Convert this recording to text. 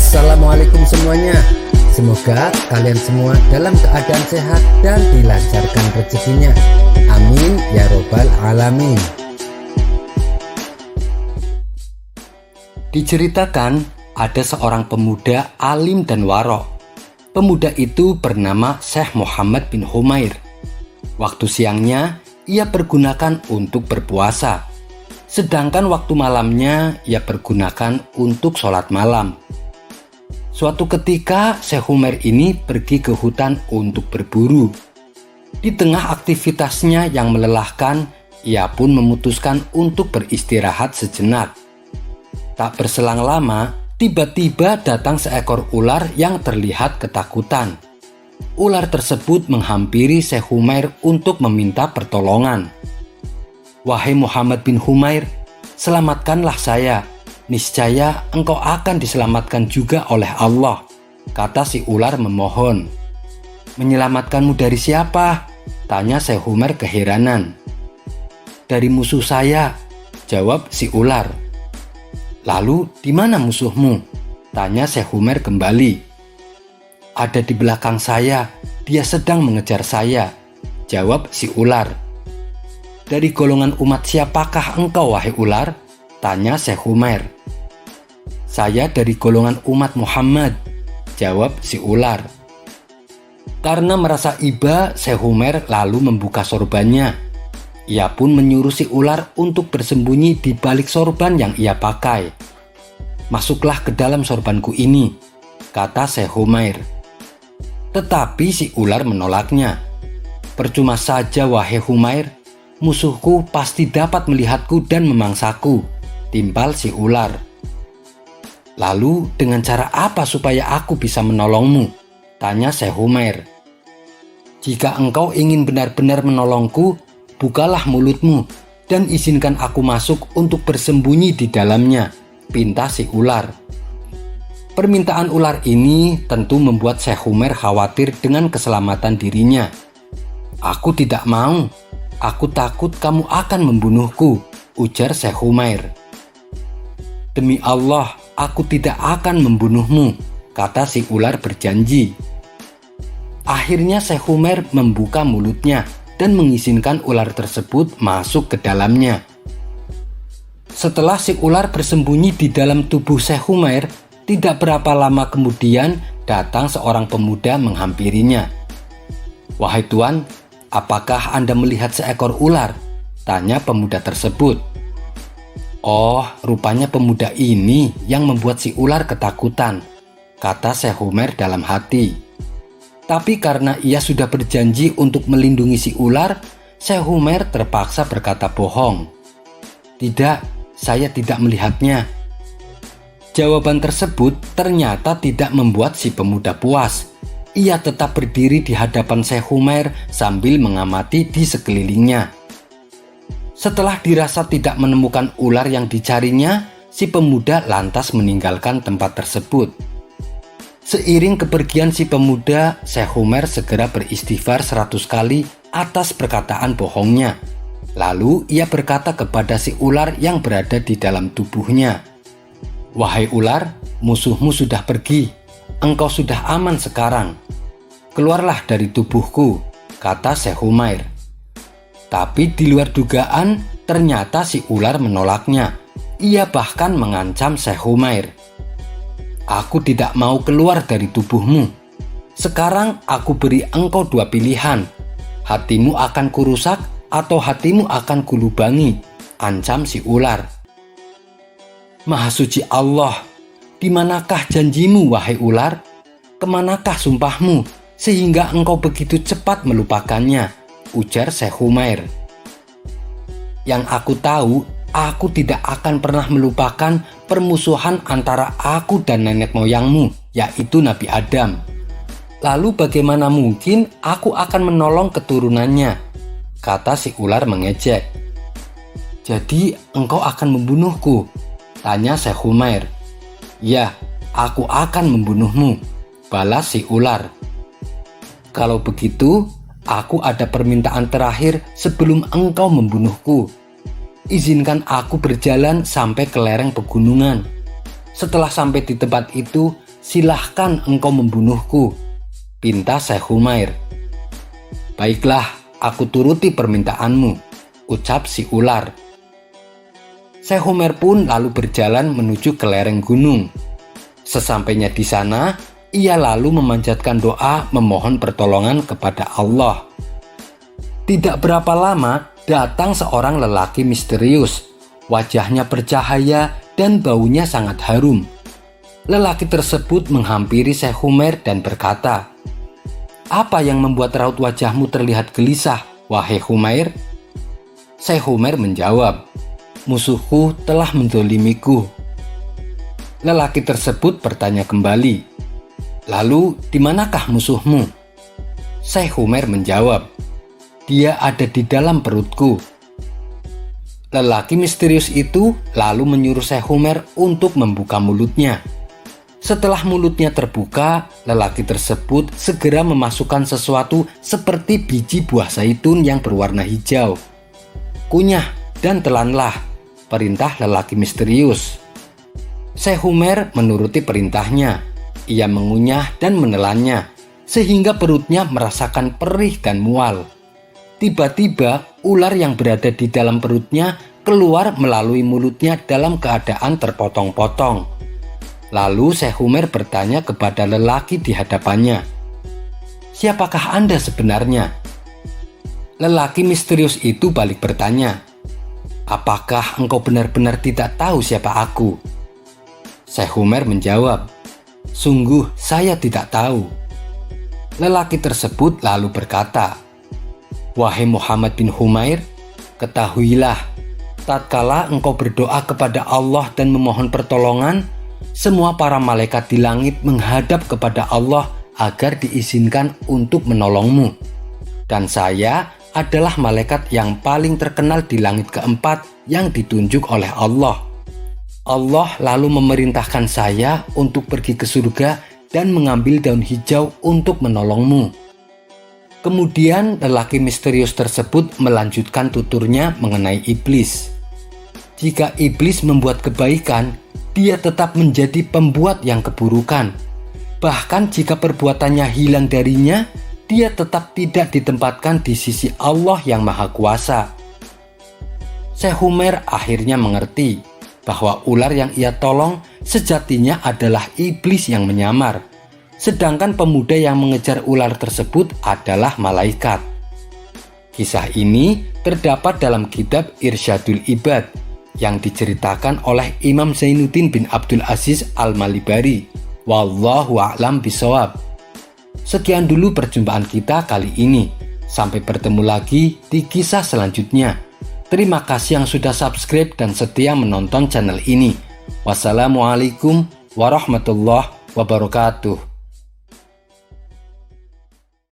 Assalamualaikum semuanya. Semoga kalian semua dalam keadaan sehat dan dilancarkan rezekinya. Amin ya robbal alamin. Diceritakan ada seorang pemuda alim dan warok. Pemuda itu bernama Syekh Muhammad bin Humair. Waktu siangnya ia pergunakan untuk berpuasa, sedangkan waktu malamnya ia pergunakan untuk sholat malam. Suatu ketika Syekh Humair ini pergi ke hutan untuk berburu. Di tengah aktivitasnya yang melelahkan, ia pun memutuskan untuk beristirahat sejenak. Tak berselang lama, tiba-tiba datang seekor ular yang terlihat ketakutan. Ular tersebut menghampiri Syekh Humair untuk meminta pertolongan. "Wahai Muhammad bin Humair, selamatkanlah saya. Niscaya engkau akan diselamatkan juga oleh Allah," kata si ular memohon. "Menyelamatkanmu dari siapa?" tanya Syekh Humair keheranan. "Dari musuh saya," jawab si ular. "Lalu di mana musuhmu?" tanya Syekh Humair kembali. "Ada di belakang saya, dia sedang mengejar saya," jawab si ular. "Dari golongan umat siapakah engkau, wahai ular?" tanya Syekh Humair. "Saya dari golongan umat Muhammad," jawab si ular. Karena merasa iba, Syekh Humair lalu membuka sorbannya. Ia pun menyuruh si ular untuk bersembunyi di balik sorban yang ia pakai. "Masuklah ke dalam sorbanku ini," kata Syekh Humair. Tetapi si ular menolaknya. "Percuma saja, wahai Humair, musuhku pasti dapat melihatku dan memangsaku," timpal si ular. "Lalu dengan cara apa supaya aku bisa menolongmu?" tanya Syekh Humair. "Jika engkau ingin benar-benar menolongku, bukalah mulutmu dan izinkan aku masuk untuk bersembunyi di dalamnya," pinta si ular. Permintaan ular ini tentu membuat Syekh Humair khawatir dengan keselamatan dirinya. "Aku tidak mau, aku takut kamu akan membunuhku," ujar Syekh Humair. "Demi Allah, aku tidak akan membunuhmu," kata si ular berjanji. Akhirnya Syekh Humair membuka mulutnya dan mengizinkan ular tersebut masuk ke dalamnya. Setelah si ular bersembunyi di dalam tubuh Syekh Humair, tidak berapa lama kemudian datang seorang pemuda menghampirinya. "Wahai tuan, apakah Anda melihat seekor ular?" tanya pemuda tersebut. "Oh, rupanya pemuda ini yang membuat si ular ketakutan," kata Syekh Humair dalam hati. Tapi karena ia sudah berjanji untuk melindungi si ular, Syekh Humair terpaksa berkata bohong. "Tidak, saya tidak melihatnya." Jawaban tersebut ternyata tidak membuat si pemuda puas. Ia tetap berdiri di hadapan Syekh Humair sambil mengamati di sekelilingnya. Setelah dirasa tidak menemukan ular yang dicarinya, si pemuda lantas meninggalkan tempat tersebut. Seiring kepergian si pemuda, Syekh Humair segera beristighfar 100 kali atas perkataan bohongnya. Lalu ia berkata kepada si ular yang berada di dalam tubuhnya, "Wahai ular, musuhmu sudah pergi. Engkau sudah aman sekarang. Keluarlah dari tubuhku," kata Syekh Humair. Tapi di luar dugaan, ternyata si ular menolaknya. Ia bahkan mengancam Syekh Humair. "Aku tidak mau keluar dari tubuhmu. Sekarang aku beri engkau 2 pilihan. Hatimu akan kurusak atau hatimu akan kulubangi," ancam si ular. "Maha suci Allah, di manakah janjimu, wahai ular? Kemanakah sumpahmu sehingga engkau begitu cepat melupakannya?" ujar Syekh Humair. "Yang aku tahu, aku tidak akan pernah melupakan permusuhan antara aku dan nenek moyangmu, yaitu Nabi Adam. Lalu bagaimana mungkin aku akan menolong keturunannya?" kata si ular mengejek. "Jadi engkau akan membunuhku?" tanya Syekh Humair. "Ya, aku akan membunuhmu," balas si ular. "Kalau begitu, aku ada permintaan terakhir sebelum engkau membunuhku. Izinkan aku berjalan sampai ke lereng pegunungan. Setelah sampai di tempat itu, silahkan engkau membunuhku, pinta Syekh Umair. Baiklah, aku turuti permintaanmu, ucap si ular. Syekh Umair pun lalu berjalan menuju ke lereng gunung. Sesampainya di sana, ia lalu memanjatkan doa memohon pertolongan kepada Allah. Tidak berapa lama, datang seorang lelaki misterius. Wajahnya bercahaya dan baunya sangat harum. Lelaki tersebut menghampiri Syekh Umair dan berkata, "Apa yang membuat raut wajahmu terlihat gelisah, wahai Umair?" Syekh Umair menjawab, "Musuhku telah menzolimiku." Lelaki tersebut bertanya kembali, "Lalu di manakah musuhmu?" Syekh Umair menjawab, "Dia ada di dalam perutku." Lelaki misterius itu lalu menyuruh Syekh Umair untuk membuka mulutnya. Setelah mulutnya terbuka, lelaki tersebut segera memasukkan sesuatu seperti biji buah zaitun yang berwarna hijau. "Kunyah dan telanlah," perintah lelaki misterius. Syekh Umair menuruti perintahnya. Ia mengunyah dan menelannya, sehingga perutnya merasakan perih dan mual. Tiba-tiba, ular yang berada di dalam perutnya keluar melalui mulutnya dalam keadaan terpotong-potong. Lalu Syekh Umair bertanya kepada lelaki di hadapannya, "Siapakah Anda sebenarnya?" Lelaki misterius itu balik bertanya, "Apakah engkau benar-benar tidak tahu siapa aku?" Syekh Umair menjawab, "Sungguh saya tidak tahu." Lelaki tersebut lalu berkata, "Wahai Muhammad bin Umair, ketahuilah, tatkala engkau berdoa kepada Allah dan memohon pertolongan, semua para malaikat di langit menghadap kepada Allah agar diizinkan untuk menolongmu. Dan saya adalah malaikat yang paling terkenal di langit keempat yang ditunjuk oleh Allah. Allah lalu memerintahkan saya untuk pergi ke surga dan mengambil daun hijau untuk menolongmu." Kemudian lelaki misterius tersebut melanjutkan tuturnya mengenai iblis. Jika iblis membuat kebaikan, dia tetap menjadi pembuat yang keburukan. Bahkan jika perbuatannya hilang darinya, dia tetap tidak ditempatkan di sisi Allah yang Maha Kuasa. Syekh Umair akhirnya mengerti bahwa ular yang ia tolong sejatinya adalah iblis yang menyamar. Sedangkan pemuda yang mengejar ular tersebut adalah malaikat. Kisah ini terdapat dalam kitab Irsyadul Ibad yang diceritakan oleh Imam Zainuddin bin Abdul Aziz Al-Malibari. Wallahu a'lam bishawab. Sekian dulu perjumpaan kita kali ini. Sampai bertemu lagi di kisah selanjutnya. Terima kasih yang sudah subscribe dan setia menonton channel ini. Wassalamualaikum warahmatullahi wabarakatuh.